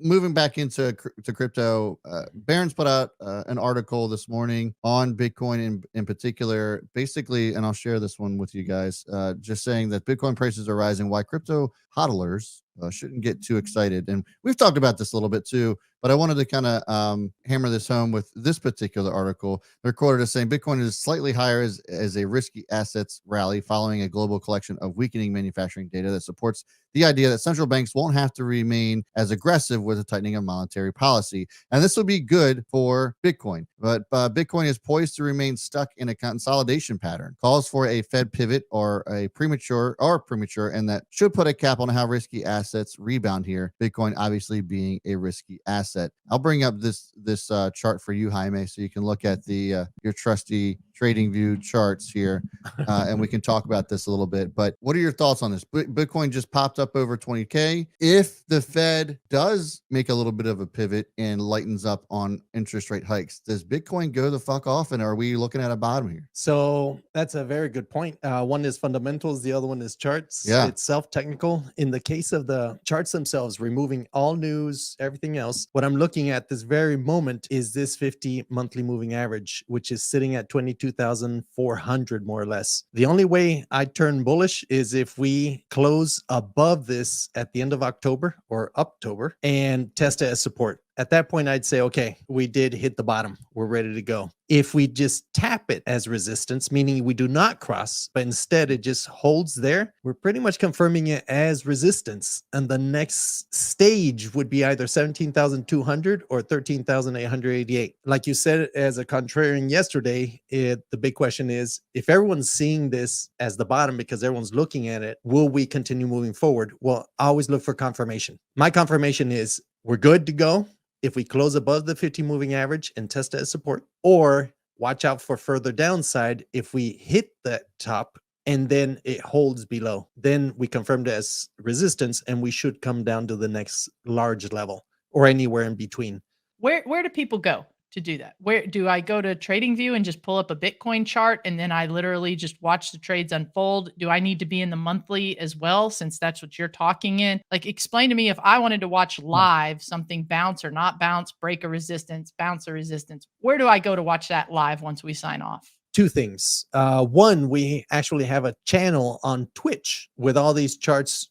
moving back into to crypto, Barron's put out an article this morning on Bitcoin in particular, basically, and I'll share this one with you guys, just saying that Bitcoin prices are rising, why crypto hodlers shouldn't get too excited. And we've talked about this a little bit too, but I wanted to kind of hammer this home with this particular article. They're quoted as saying Bitcoin is slightly higher as a risky assets rally following a global collection of weakening manufacturing data that supports the idea that central banks won't have to remain as aggressive with the tightening of monetary policy. And this will be good for Bitcoin. But Bitcoin is poised to remain stuck in a consolidation pattern. Calls for a Fed pivot or premature, and that should put a cap on how risky assets rebound here. Bitcoin obviously being a risky asset. I'll bring up this chart for you, Jaime, so you can look at the your trusty TradingView charts here, and we can talk about this a little bit. But what are your thoughts on this? Bitcoin just popped up over 20K. If the Fed does make a little bit of a pivot and lightens up on interest rate hikes, does Bitcoin go the fuck off, and are we looking at a bottom here? So that's a very good point. One is fundamentals, the other one is charts. Yeah. It's self-technical. In the case of the charts themselves, removing all news, everything else, what I'm looking at this very moment is this 50 monthly moving average, which is sitting at 22,400 more or less. The only way I turn bullish is if we close above this at the end of October or Uptober and test it as support. At that point, I'd say, okay, we did hit the bottom. We're ready to go. If we just tap it as resistance, meaning we do not cross, but instead it just holds there, we're pretty much confirming it as resistance. And the next stage would be either 17,200 or 13,888. Like you said, as a contrarian yesterday, the big question is, if everyone's seeing this as the bottom because everyone's looking at it, will we continue moving forward? Well, I always look for confirmation. My confirmation is we're good to go if we close above the 50 moving average and test it as support, or watch out for further downside if we hit that top and then it holds below. Then we confirmed it as resistance and we should come down to the next large level or anywhere in between. Where do people go to do that? Where do I go to TradingView and just pull up a Bitcoin chart and then I literally just watch the trades unfold? Do I need to be in the monthly as well, since that's what you're talking in? Like, explain to me, if I wanted to watch live something bounce or not bounce, break a resistance, bounce a resistance, where do I go to watch that live once we sign off? Two things. One, we actually have a channel on Twitch with all these charts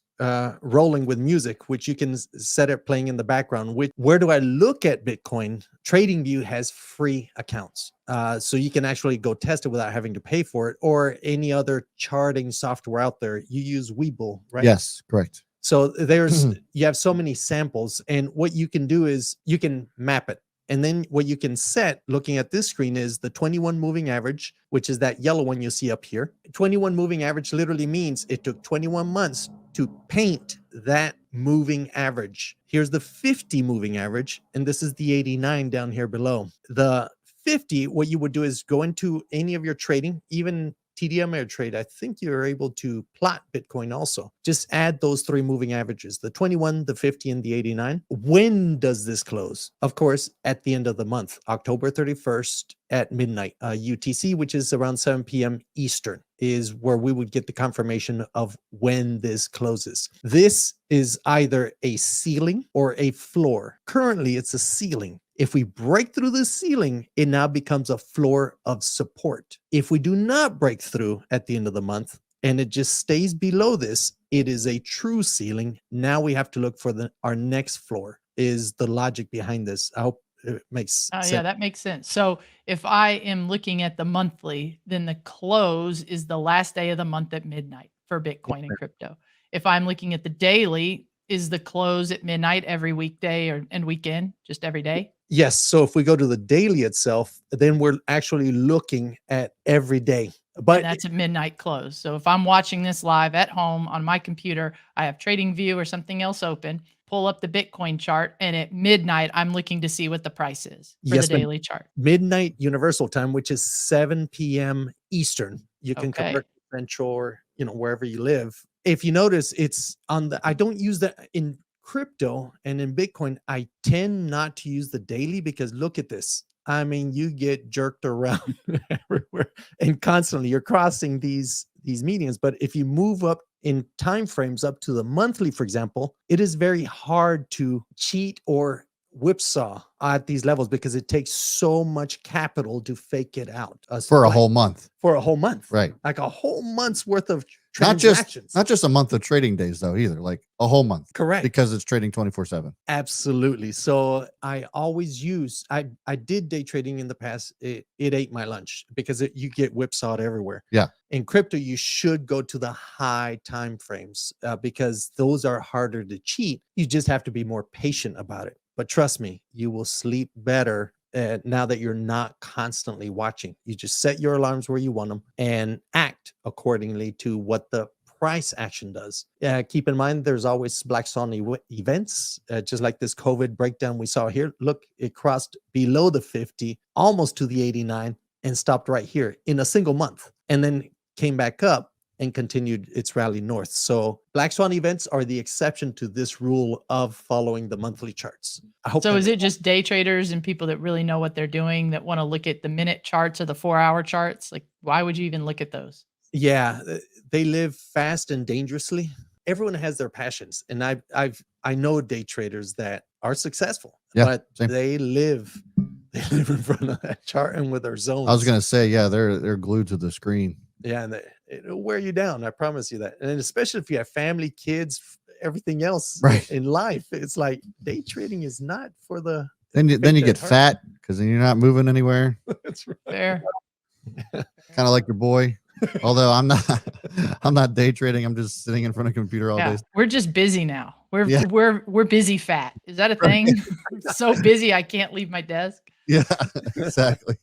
rolling with music, which you can set it playing in the background. Where do I look at Bitcoin? TradingView has free accounts. So you can actually go test it without having to pay for it, or any other charting software out there. You use Webull, right? Yes, correct. So there's, you have so many samples, and what you can do is you can map it. And then what you can set, looking at this screen, is the 21 moving average, which is that yellow one you see up here. 21 moving average literally means it took 21 months to paint that moving average. Here's the 50 moving average, and this is the 89 down here below. The 50, what you would do is go into any of your trading, even TD Ameritrade, I think you're able to plot Bitcoin also. Just add those three moving averages, the 21, the 50, and the 89. When does this close? Of course, at the end of the month, October 31st at midnight, UTC, which is around 7 p.m. Eastern, is where we would get the confirmation of when this closes. This is either a ceiling or a floor. Currently, it's a ceiling. If we break through the ceiling, it now becomes a floor of support. If we do not break through at the end of the month and it just stays below this, it is a true ceiling. Now we have to look for our next floor, is the logic behind this. I hope it makes sense. Yeah, that makes sense. So if I am looking at the monthly, then the close is the last day of the month at midnight for Bitcoin and crypto. If I'm looking at the daily, is the close at midnight every weekday and weekend, just every day? Yes. So if we go to the daily itself, then we're actually looking at every day. But and that's a midnight close. So if I'm watching this live at home on my computer, I have TradingView or something else open, pull up the Bitcoin chart, and at midnight, I'm looking to see what the price is for the daily chart. Midnight Universal Time, which is 7 p.m. Eastern. You can convert to Central or, wherever you live. If you notice, it's on I don't use that in crypto, and in Bitcoin, I tend not to use the daily, because look at this. I mean, you get jerked around everywhere and constantly you're crossing these medians. But if you move up in time frames up to the monthly, for example, it is very hard to cheat or whipsaw at these levels because it takes so much capital to fake it out For a like, whole month. for a whole month, Right. like a whole month's worth of Not transactions. just a month of trading days though either, like a whole month. Correct. Because it's trading 24/7. Absolutely. So I always use, I did day trading in the past. It ate my lunch because you get whipsawed everywhere. Yeah. In crypto, you should go to the high time frames because those are harder to cheat. You just have to be more patient about it. But trust me, you will sleep better now that you're not constantly watching. You just set your alarms where you want them and act accordingly to what the price action does. Keep in mind, there's always Black Swan events, just like this COVID breakdown we saw here. Look, it crossed below the 50, almost to the 89, and stopped right here in a single month, and then came back up and continued its rally north. So Black Swan events are the exception to this rule of following the monthly charts. I hope So that is it just day traders and people that really know what they're doing that want to look at the minute charts or the 4-hour charts? Like, why would you even look at those? Yeah, they live fast and dangerously. Everyone has their passions, and I know day traders that are successful, Yeah, but same. they live in front of that chart and with their zones. I was gonna say, yeah, they're glued to the screen. Yeah, and it'll wear you down. I promise you that. And especially if you have family, kids, everything else Right. in life, it's like day trading is not for the. Then you Make get that hard. fat because then you're not moving anywhere. That's right. Fair. Kind of like your boy. Although I'm not day trading. I'm just sitting in front of a computer all Yeah, day. we're just busy now. Yeah. We're busy fat. Is that a thing? So busy I can't leave my desk. Yeah, exactly.